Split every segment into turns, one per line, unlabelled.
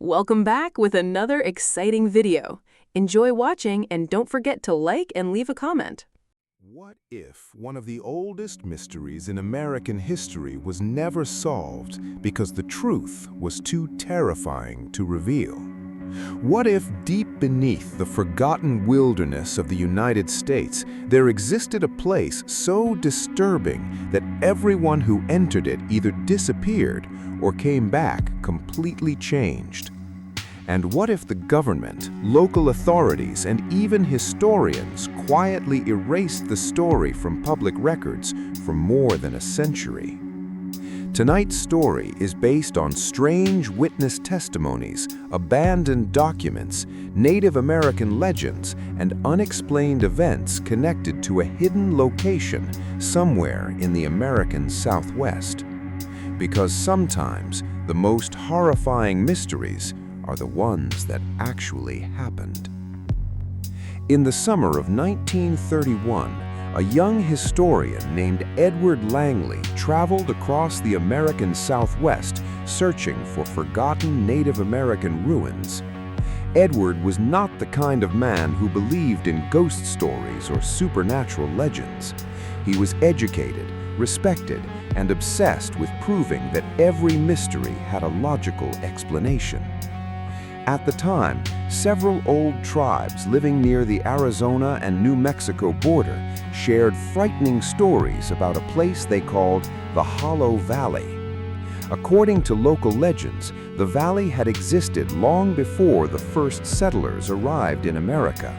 Welcome back with another exciting video. Enjoy watching and don't forget to like and leave a comment.
What if one of the oldest mysteries in American history was never solved because the truth was too terrifying to reveal? What if deep beneath the forgotten wilderness of the United States, there existed a place so disturbing that everyone who entered it either disappeared or came back completely changed? And what if the government, local authorities, and even historians quietly erased the story from public records for more than a century? Tonight's story is based on strange witness testimonies, abandoned documents, Native American legends, and unexplained events connected to a hidden location somewhere in the American Southwest. Because sometimes the most horrifying mysteries are the ones that actually happened. In the summer of 1931, a young historian named Edward Langley traveled across the American Southwest searching for forgotten Native American ruins. Edward was not the kind of man who believed in ghost stories or supernatural legends. He was educated, respected, and obsessed with proving that every mystery had a logical explanation. At the time, several old tribes living near the Arizona and New Mexico border shared frightening stories about a place they called the Hollow Valley. According to local legends, the valley had existed long before the first settlers arrived in America.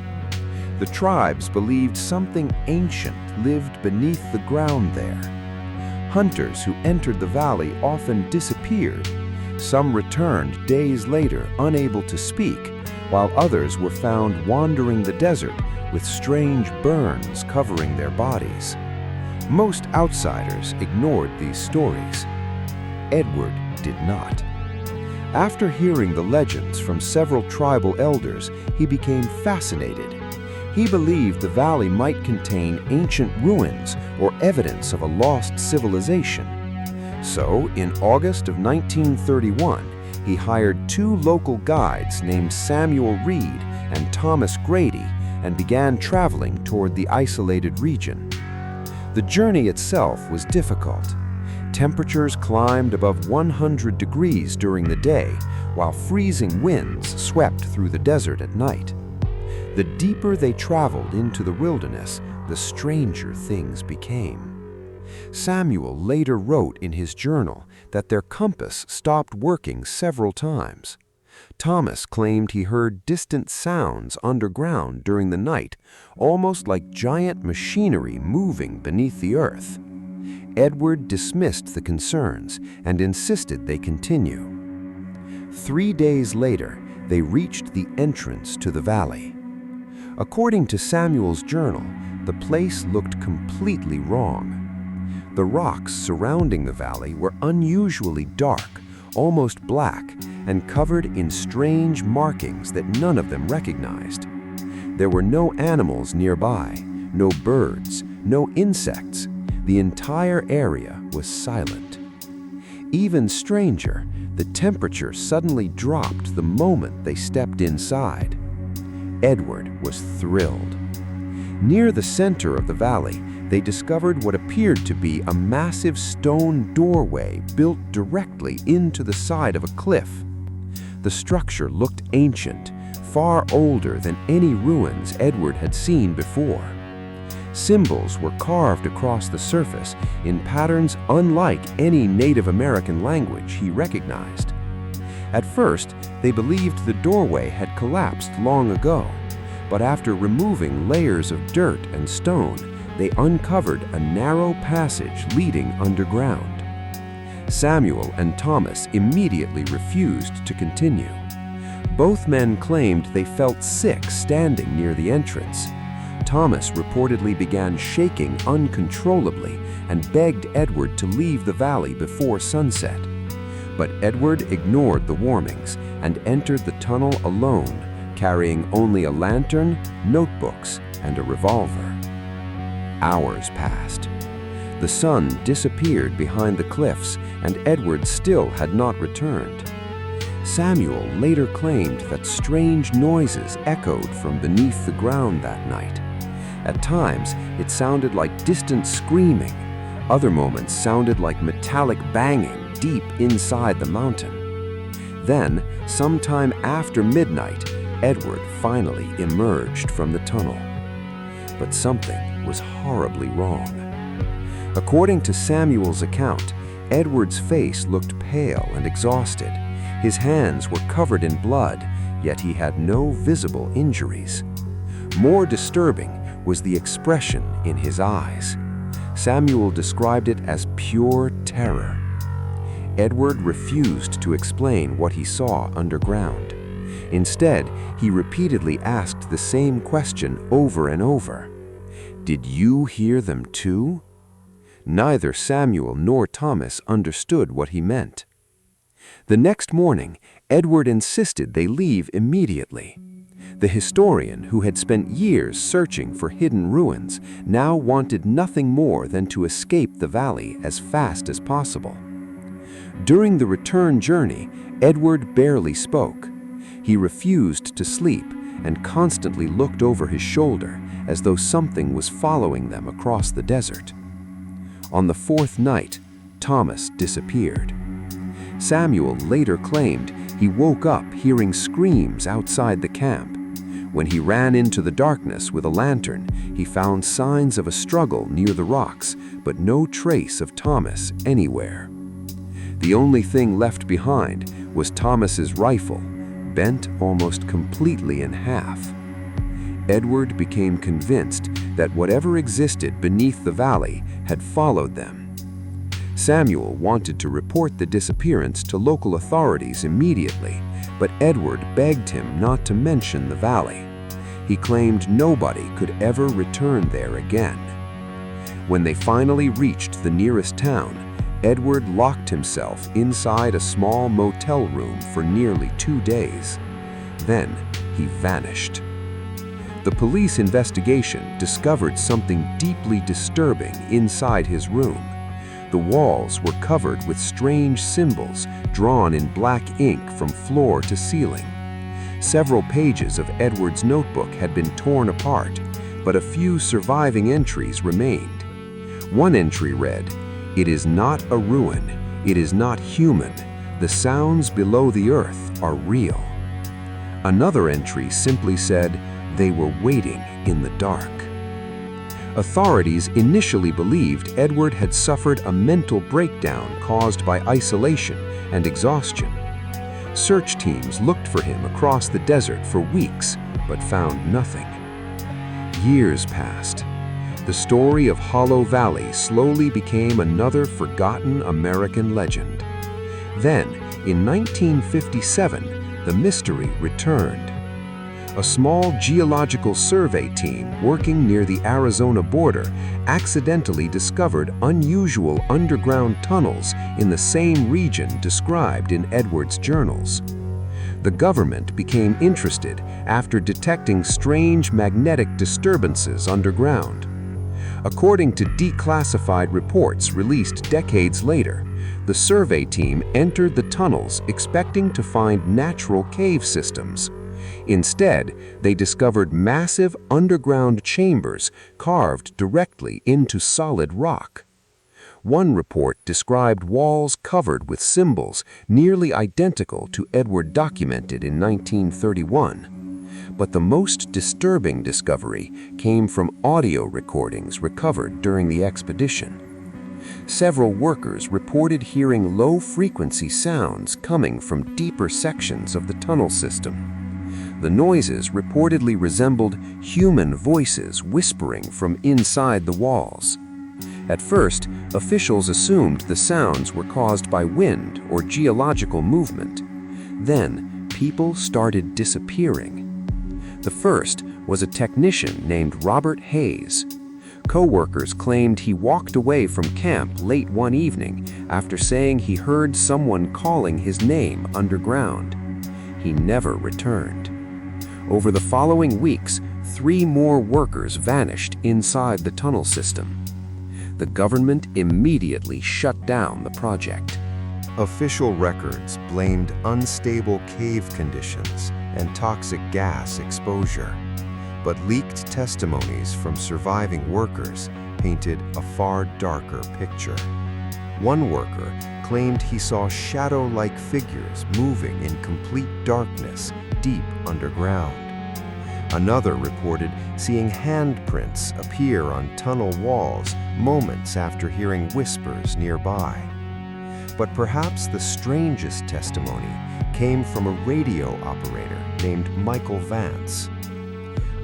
The tribes believed something ancient lived beneath the ground there. Hunters who entered the valley often disappeared. Some returned days later unable to speak, while others were found wandering the desert with strange burns covering their bodies. Most outsiders ignored these stories. Edward did not. After hearing the legends from several tribal elders, he became fascinated. He believed the valley might contain ancient ruins or evidence of a lost civilization. So, in August of 1931, he hired two local guides named Samuel Reed and Thomas Grady and began traveling toward the isolated region. The journey itself was difficult. Temperatures climbed above 100 degrees during the day, while freezing winds swept through the desert at night. The deeper they traveled into the wilderness, the stranger things became. Samuel later wrote in his journal that their compass stopped working several times. Thomas claimed he heard distant sounds underground during the night, almost like giant machinery moving beneath the earth. Edward dismissed the concerns and insisted they continue. 3 days later, they reached the entrance to the valley. According to Samuel's journal, the place looked completely wrong. The rocks surrounding the valley were unusually dark, almost black, and covered in strange markings that none of them recognized. There were no animals nearby, no birds, no insects. The entire area was silent. Even stranger, the temperature suddenly dropped the moment they stepped inside. Edward was thrilled. Near the center of the valley, they discovered what appeared to be a massive stone doorway built directly into the side of a cliff. The structure looked ancient, far older than any ruins Edward had seen before. Symbols were carved across the surface in patterns unlike any Native American language he recognized. At first, they believed the doorway had collapsed long ago, but after removing layers of dirt and stone, they uncovered a narrow passage leading underground. Samuel and Thomas immediately refused to continue. Both men claimed they felt sick standing near the entrance. Thomas reportedly began shaking uncontrollably and begged Edward to leave the valley before sunset. But Edward ignored the warnings and entered the tunnel alone, carrying only a lantern, notebooks, and a revolver. Hours passed. The sun disappeared behind the cliffs, and Edward still had not returned.
Samuel later claimed that strange noises echoed from beneath the ground that night. At times, it sounded like distant screaming. Other moments sounded like metallic banging deep inside the mountain. Then, sometime after midnight, Edward finally emerged from the tunnel. But something was horribly wrong. According to Samuel's account, Edward's face looked pale and exhausted. His hands were covered in blood, yet he had no visible injuries. More disturbing was the expression in his eyes. Samuel described it as pure terror. Edward refused to explain what he saw underground. Instead, he repeatedly asked the same question over and over. "Did you hear them too?" Neither Samuel nor Thomas understood what he meant. The next morning, Edward insisted they leave immediately. The historian, who had spent years searching for hidden ruins, now wanted nothing more than to escape the valley as fast as possible. During the return journey, Edward barely spoke. He refused to sleep and constantly looked over his shoulder as though something was following them across the desert. On the fourth night, Thomas disappeared. Samuel later claimed he woke up hearing screams outside the camp. When he ran into the darkness with a lantern, he found signs of a struggle near the rocks, but no trace of Thomas anywhere. The only thing left behind was Thomas's rifle, bent almost completely in half. Edward became convinced that whatever existed beneath the valley had followed them. Samuel wanted to report the disappearance to local authorities immediately, but Edward begged him not to mention the valley. He claimed nobody could ever return there again. When they finally reached the nearest town, Edward locked himself inside a small motel room for nearly 2 days. Then he vanished. The police investigation discovered something deeply disturbing inside his room. The walls were covered with strange symbols drawn in black ink from floor to ceiling. Several pages of Edward's notebook had been torn apart, but a few surviving entries remained. One entry read, "It is not a ruin, it is not human. The sounds below the earth are real." Another entry simply said, "They were waiting in the dark." Authorities initially believed Edward had suffered a mental breakdown caused by isolation and exhaustion. Search teams looked for him across the desert for weeks, but found nothing. Years passed. The story of Hollow Valley slowly became another forgotten American legend. Then, in 1957, the mystery returned. A small geological survey team working near the Arizona border accidentally discovered unusual underground tunnels in the same region described in Edward's journals. The government became interested after detecting strange magnetic disturbances underground. According to declassified reports released decades later, the survey team entered the tunnels expecting to find natural cave systems. Instead, they discovered massive underground chambers carved directly into solid rock. One report described walls covered with symbols nearly identical to Edward documented in 1931. But the most disturbing discovery came from audio recordings recovered during the expedition. Several workers reported hearing low-frequency sounds coming from deeper sections of the tunnel system. The noises reportedly resembled human voices whispering from inside the walls. At first, officials assumed the sounds were caused by wind or geological movement. Then, people started disappearing. The first was a technician named Robert Hayes. Co-workers claimed he walked away from camp late one evening after saying he heard someone calling his name underground. He never returned. Over the following weeks, 3 more workers vanished inside the tunnel system. The government immediately shut down the project. Official records blamed unstable cave conditions and toxic gas exposure, but leaked testimonies from surviving workers painted a far darker picture. One worker claimed he saw shadow-like figures moving in complete darkness deep underground. Another reported seeing handprints appear on tunnel walls moments after hearing whispers nearby. But perhaps the strangest testimony came from a radio operator named Michael Vance.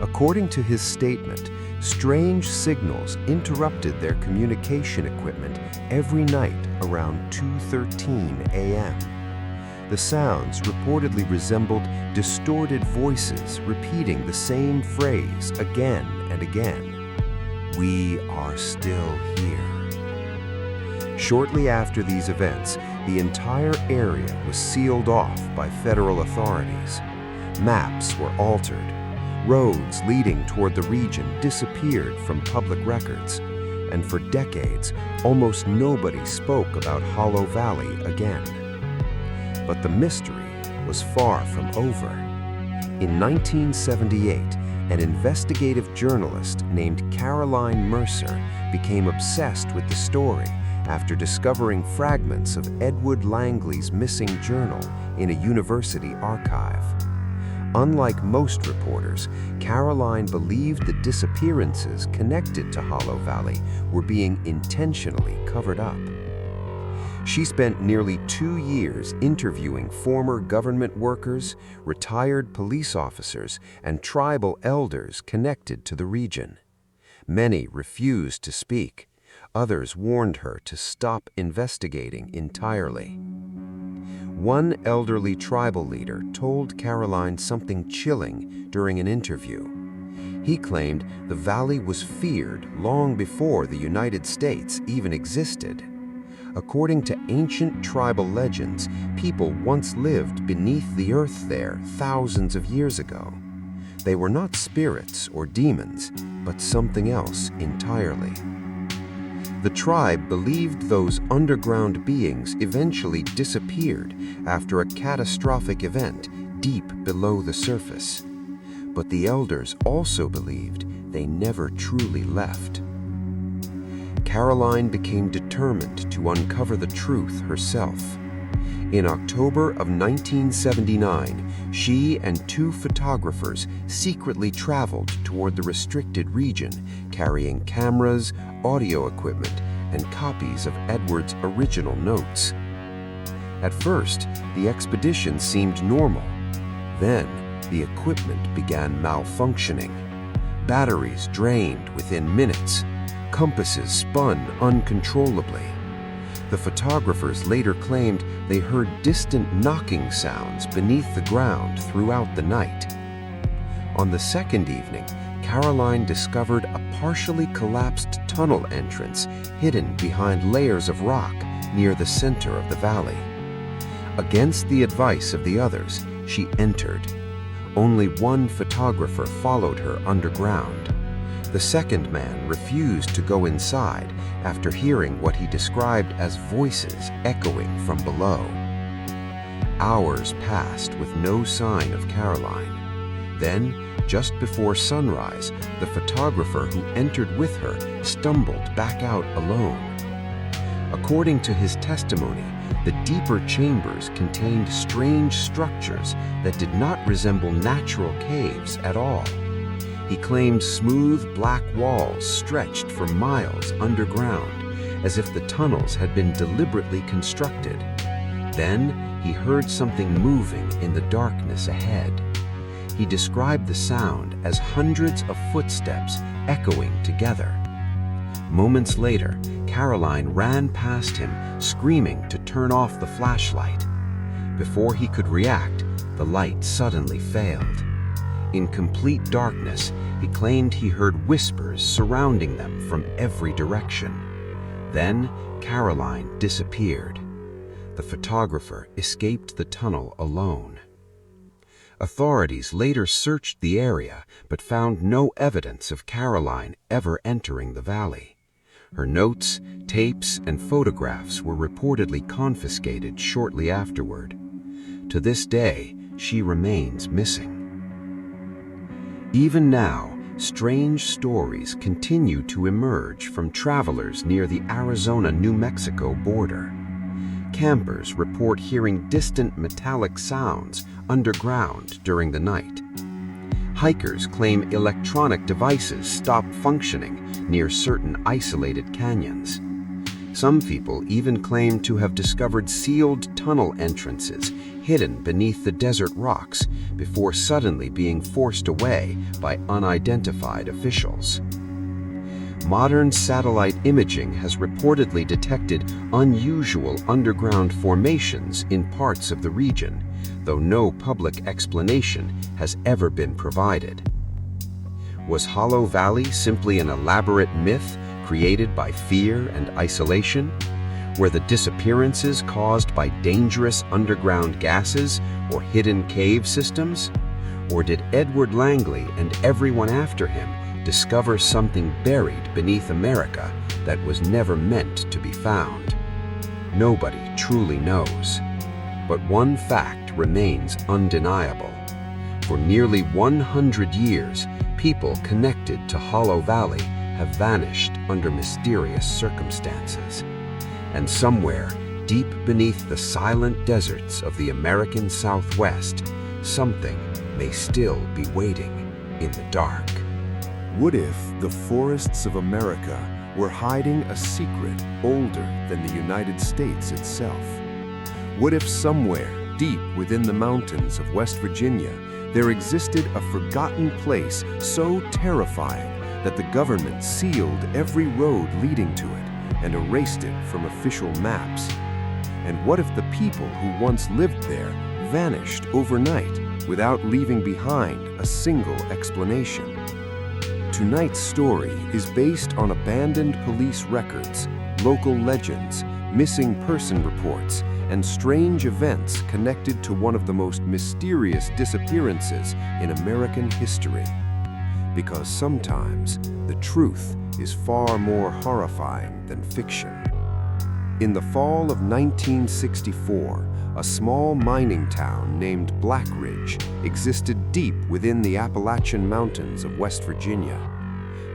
According to his statement, strange signals interrupted their communication equipment every night around 2:13 a.m. The sounds reportedly resembled distorted voices repeating the same phrase again and again. "We are still here." Shortly after these events, the entire area was sealed off by federal authorities. Maps were altered. Roads leading toward the region disappeared from public records, and for decades, almost nobody spoke about Hollow Valley again. But the mystery was far from over. In 1978, an investigative journalist named Caroline Mercer became obsessed with the story after discovering fragments of Edward Langley's missing journal in a university archive. Unlike most reporters, Caroline believed the disappearances connected to Hollow Valley were being intentionally covered up. She spent nearly 2 years interviewing former government workers, retired police officers, and tribal elders connected to the region. Many refused to speak. Others warned her to stop investigating entirely. One elderly tribal leader told Caroline something chilling during an interview. He claimed the valley was feared long before the United States even existed. According to ancient tribal legends, people once lived beneath the earth there thousands of years ago. They were not spirits or demons, but something else entirely. The tribe believed those underground beings eventually disappeared after a catastrophic event deep below the surface. But the elders also believed they never truly left. Caroline became determined to uncover the truth herself. In October of 1979, she and 2 photographers secretly traveled toward the restricted region, carrying cameras, audio equipment, and copies of Edward's original notes. At first, the expedition seemed normal. Then, the equipment began malfunctioning. Batteries drained within minutes. Compasses spun uncontrollably. The photographers later claimed they heard distant knocking sounds beneath the ground throughout the night. On the second evening, Caroline discovered a partially collapsed tunnel entrance hidden behind layers of rock near the center of the valley. Against the advice of the others, she entered. Only one photographer followed her underground. The second man refused to go inside after hearing what he described as voices echoing from below. Hours passed with no sign of Caroline. Then, just before sunrise, the photographer who entered with her stumbled back out alone. According to his testimony, the deeper chambers contained strange structures that did not resemble natural caves at all. He claimed smooth black walls stretched for miles underground, as if the tunnels had been deliberately constructed. Then he heard something moving in the darkness ahead. He described the sound as hundreds of footsteps echoing together. Moments later, Caroline ran past him, screaming to turn off the flashlight. Before he could react, the light suddenly failed. In complete darkness, he claimed he heard whispers surrounding them from every direction. Then, Caroline disappeared. The photographer escaped the tunnel alone. Authorities later searched the area, but found no evidence of Caroline ever entering the valley. Her notes, tapes, and photographs were reportedly confiscated shortly afterward. To this day, she remains missing. Even now, strange stories continue to emerge from travelers near the Arizona-New Mexico border. Campers report hearing distant metallic sounds underground during the night. Hikers claim electronic devices stop functioning near certain isolated canyons. Some people even claim to have discovered sealed tunnel entrances hidden beneath the desert rocks before suddenly being forced away by unidentified officials. Modern satellite imaging has reportedly detected unusual underground formations in parts of the region, though no public explanation has ever been provided. Was Hollow Valley simply an elaborate myth created by fear and isolation? Were the disappearances caused by dangerous underground gases or hidden cave systems? Or did Edward Langley and everyone after him discover something buried beneath America that was never meant to be found? Nobody truly knows. But one fact remains undeniable. For nearly 100 years, people connected to Hollow Valley have vanished under mysterious circumstances. And somewhere, deep beneath the silent deserts of the American Southwest, something may still be waiting in the dark.
What if the forests of America were hiding a secret older than the United States itself? What if somewhere deep within the mountains of West Virginia, there existed a forgotten place so terrifying that the government sealed every road leading to it and erased it from official maps? And what if the people who once lived there vanished overnight without leaving behind a single explanation? Tonight's story is based on abandoned police records, local legends, missing person reports, and strange events connected to one of the most mysterious disappearances in American history. Because sometimes the truth is far more horrifying than fiction. In the fall of 1964, a small mining town named Blackridge existed deep within the Appalachian Mountains of West Virginia.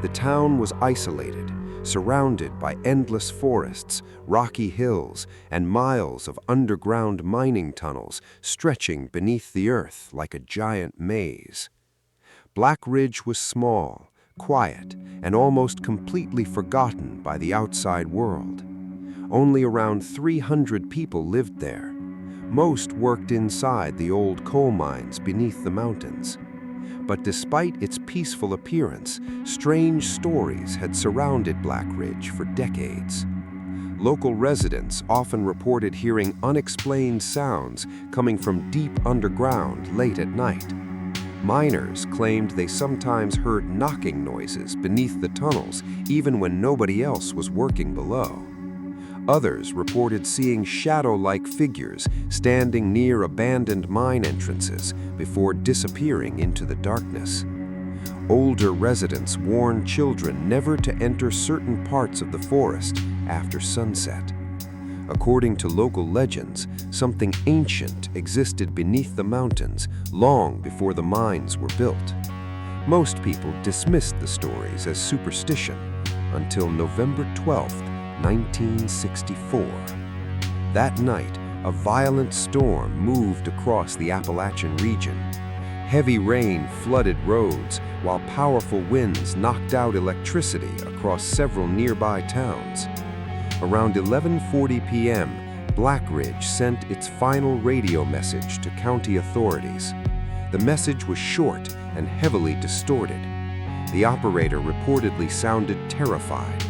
The town was isolated, surrounded by endless forests, rocky hills, and miles of underground mining tunnels stretching beneath the earth like a giant maze. Blackridge was small, quiet, and almost completely forgotten by the outside world. Only around 300 people lived there. Most worked inside the old coal mines beneath the mountains. But despite its peaceful appearance, strange stories had surrounded Blackridge for decades. Local residents often reported hearing unexplained sounds coming from deep underground late at night. Miners claimed they sometimes heard knocking noises beneath the tunnels even when nobody else was working below. Others reported seeing shadow-like figures standing near abandoned mine entrances before disappearing into the darkness. Older residents warned children never to enter certain parts of the forest after sunset. According to local legends, something ancient existed beneath the mountains long before the mines were built. Most people dismissed the stories as superstition until November 12th, 1964. That night, a violent storm moved across the Appalachian region. Heavy rain flooded roads, while powerful winds knocked out electricity across several nearby towns. Around 11:40 p.m., Blackridge sent its final radio message to county authorities. The message was short and heavily distorted. The operator reportedly sounded terrified.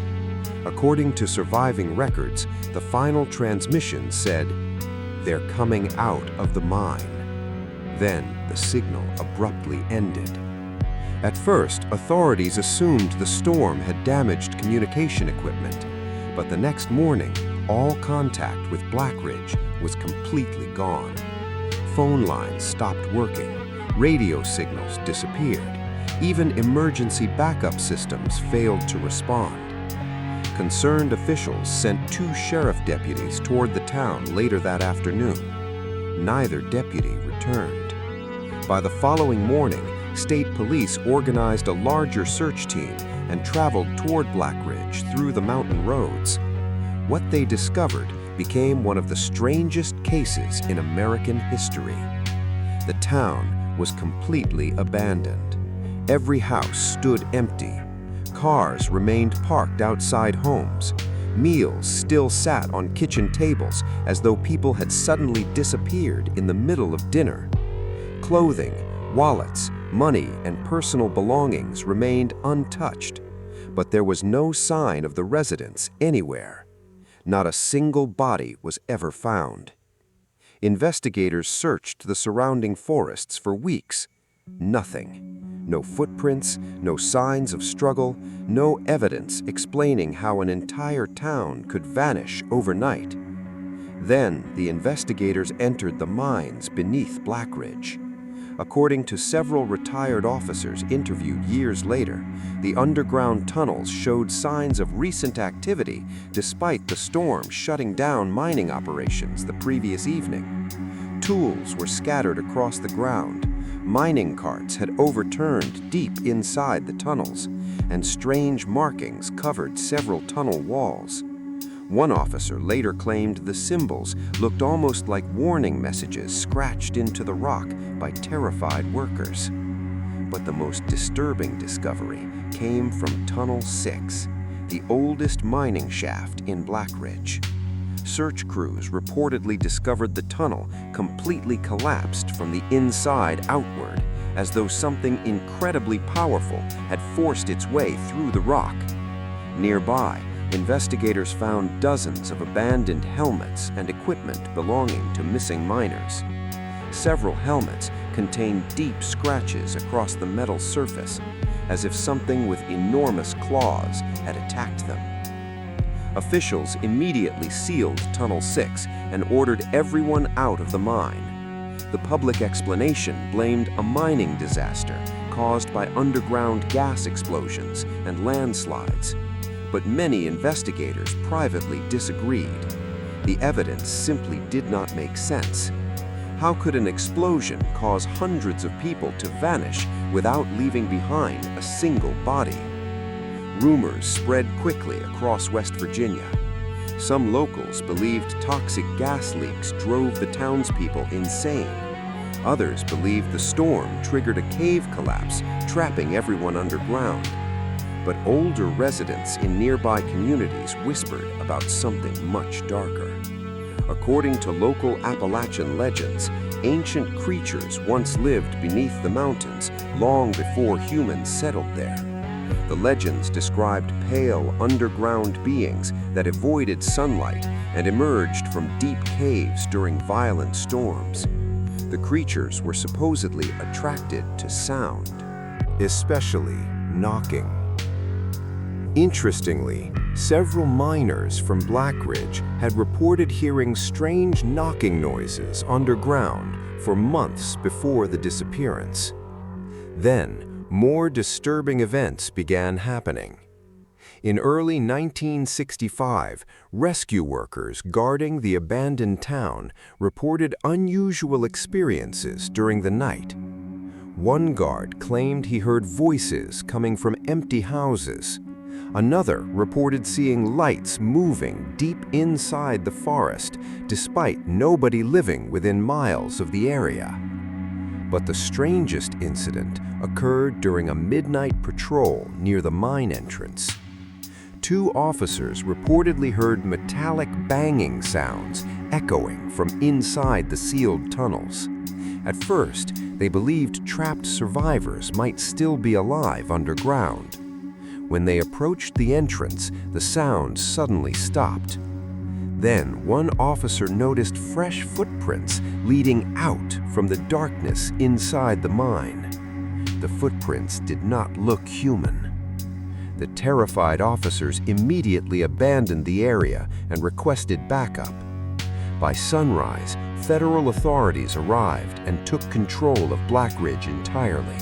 According to surviving records, the final transmission said, "They're coming out of the mine." Then the signal abruptly ended. At first, authorities assumed the storm had damaged communication equipment, but the next morning, all contact with Blackridge was completely gone. Phone lines stopped working, radio signals disappeared, even emergency backup systems failed to respond.
Concerned officials sent 2 sheriff deputies toward the town later that afternoon. Neither deputy returned. By the following morning, state police organized a larger search team and traveled toward Blackridge through the mountain roads. What they discovered became one of the strangest cases in American history. The town was completely abandoned. Every house stood empty. Cars remained parked outside homes. Meals still sat on kitchen tables as though people had suddenly disappeared in the middle of dinner. Clothing, wallets, money, and personal belongings remained untouched, but there was no sign of the residents anywhere. Not a single body was ever found. Investigators searched the surrounding forests for weeks. Nothing. No footprints, no signs of struggle, no evidence explaining how an entire town could vanish overnight. Then the investigators entered the mines beneath Blackridge. According to several retired officers interviewed years later, the underground tunnels showed signs of recent activity despite the storm shutting down mining operations the previous evening. Tools were scattered across the ground. Mining carts had overturned deep inside the tunnels, and strange markings covered several tunnel walls. One officer later claimed the symbols looked almost like warning messages scratched into the rock by terrified workers. But the most disturbing discovery came from Tunnel 6, the oldest mining shaft in Blackridge. Search crews reportedly discovered the tunnel completely collapsed from the inside outward, as though something incredibly powerful had forced its way through the rock. Nearby, investigators found dozens of abandoned helmets and equipment belonging to missing miners. Several helmets contained deep scratches across the metal surface, as if something with enormous claws had attacked them. Officials immediately sealed Tunnel 6 and ordered everyone out of the mine. The public explanation blamed a mining disaster caused by underground gas explosions and landslides. But many investigators privately disagreed. The evidence simply did not make sense. How could an explosion cause hundreds of people to vanish without leaving behind a single body? Rumors spread quickly across West Virginia. Some locals believed toxic gas leaks drove the townspeople insane. Others believed the storm triggered a cave collapse, trapping everyone underground. But older residents in nearby communities whispered about something much darker. According to local Appalachian legends, ancient creatures once lived beneath the mountains long before humans settled there. The legends described pale underground beings that avoided sunlight and emerged from deep caves during violent storms. The creatures were supposedly attracted to sound,
especially knocking. Interestingly, several miners from Blackridge had reported hearing strange knocking noises underground for months before the disappearance. Then, more disturbing events began happening. In early 1965, rescue workers guarding the abandoned town reported unusual experiences during the night. One guard claimed he heard voices coming from empty houses. Another reported seeing lights moving deep inside the forest, despite nobody living within miles of the area. But the strangest incident occurred during a midnight patrol near the mine entrance. 2 officers reportedly heard metallic banging sounds echoing from inside the sealed tunnels. At first, they believed trapped survivors might still be alive underground. When they approached the entrance, the sounds suddenly stopped. Then one officer noticed fresh footprints leading out from the darkness inside the mine. The footprints did not look human. The terrified officers immediately abandoned the area and requested backup. By sunrise, federal authorities arrived and took control of Blackridge entirely.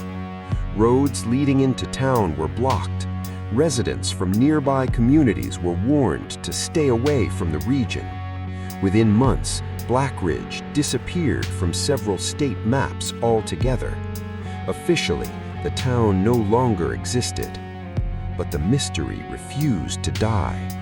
Roads leading into town were blocked.
residents from nearby communities were warned to stay away from the region. Within months, Blackridge disappeared from several state maps altogether. Officially, the town no longer existed, but the mystery refused to die.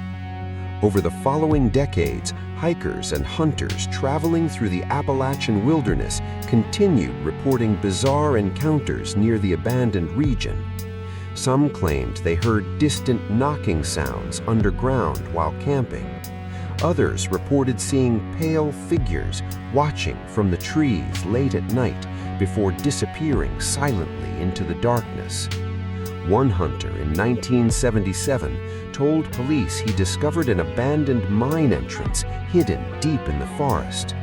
Over the following decades, hikers and hunters traveling through the Appalachian wilderness continued reporting bizarre encounters near the abandoned region. Some claimed they heard distant knocking sounds underground while camping. Others reported seeing pale figures watching from the trees late at night before disappearing silently into the darkness. One hunter in 1977 told police he discovered an abandoned mine entrance hidden deep in the forest.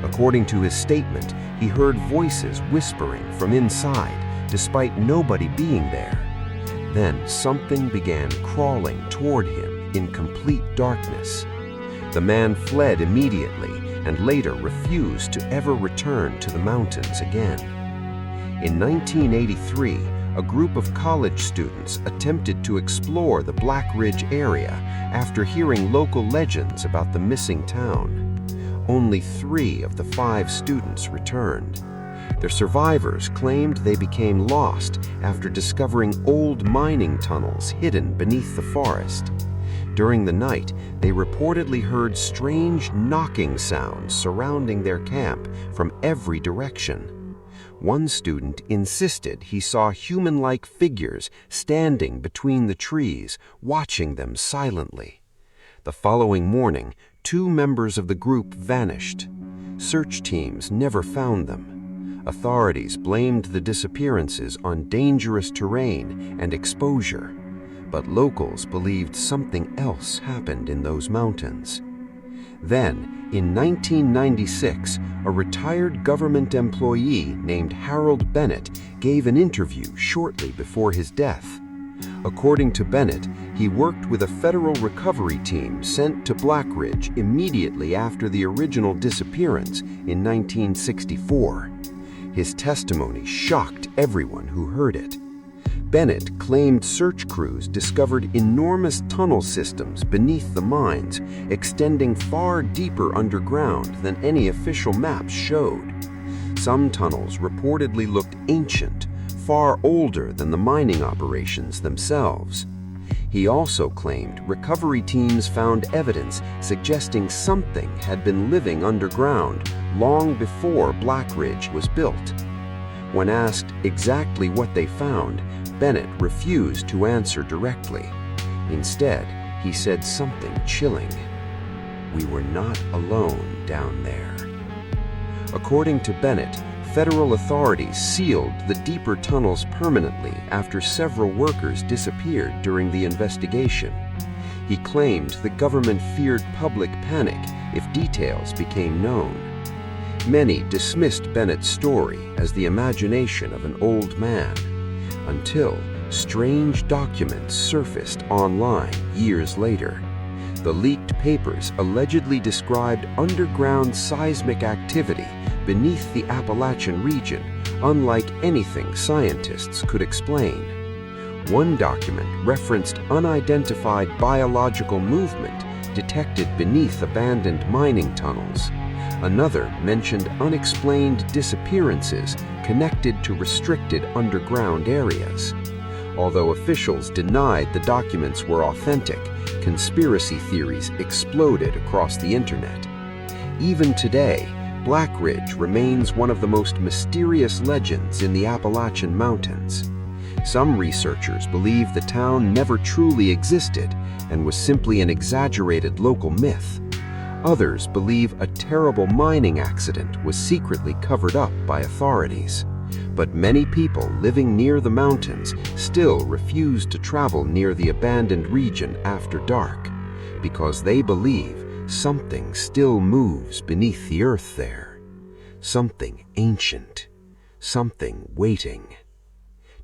According to his statement, he heard voices whispering from inside, despite nobody being there. Then something began crawling toward him in complete darkness. The man fled immediately and later refused to ever return to the mountains again. In 1983, a group of college students attempted to explore the Blackridge area after hearing local legends about the missing town. Only 3 of the 5 students returned. Their survivors claimed they became lost after discovering old mining tunnels hidden beneath the forest. During the night, they reportedly heard strange knocking sounds surrounding their camp from every direction. One student insisted he saw human-like figures standing between the trees, watching them silently. The following morning, 2 members of the group vanished. Search teams never found them. Authorities blamed the disappearances on dangerous terrain and exposure, but locals believed something else happened in those mountains. Then, in 1996, a retired government employee named Harold Bennett gave an interview shortly before his death. According to Bennett, he worked with a federal recovery team sent to Blackridge immediately after the original disappearance in 1964. His testimony shocked everyone who heard it. Bennett claimed search crews discovered enormous tunnel systems beneath the mines, extending far deeper underground than any official maps showed. Some tunnels reportedly looked ancient, far older than the mining operations themselves. He also claimed recovery teams found evidence suggesting something had been living underground long before Blackridge was built. When asked exactly what they found, Bennett refused to answer directly. Instead, he said something chilling. "We were not alone down there." According to Bennett, federal authorities sealed the deeper tunnels permanently after several workers disappeared during the investigation. He claimed the government feared public panic if details became known. Many dismissed Bennett's story as the imagination of an old man, until strange documents surfaced online years later. The leaked papers allegedly described underground seismic activity beneath the Appalachian region, unlike anything scientists could explain. One document referenced unidentified biological movement detected beneath abandoned mining tunnels. Another mentioned unexplained disappearances connected to restricted underground areas. Although officials denied the documents were authentic, conspiracy theories exploded across the internet. Even today, Blackridge remains one of the most mysterious legends in the Appalachian Mountains. Some researchers believe the town never truly existed and was simply an exaggerated local myth. Others believe a terrible mining accident was secretly covered up by authorities. But many people living near the mountains still refuse to travel near the abandoned region after dark, because they believe something still moves beneath the earth there. Something ancient, something waiting.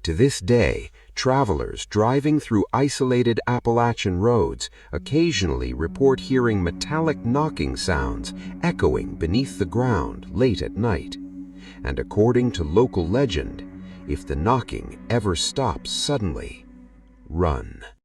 To this day, travelers driving through isolated Appalachian roads occasionally report hearing metallic knocking sounds echoing beneath the ground late at night. And according to local legend, if the knocking ever stops suddenly, run.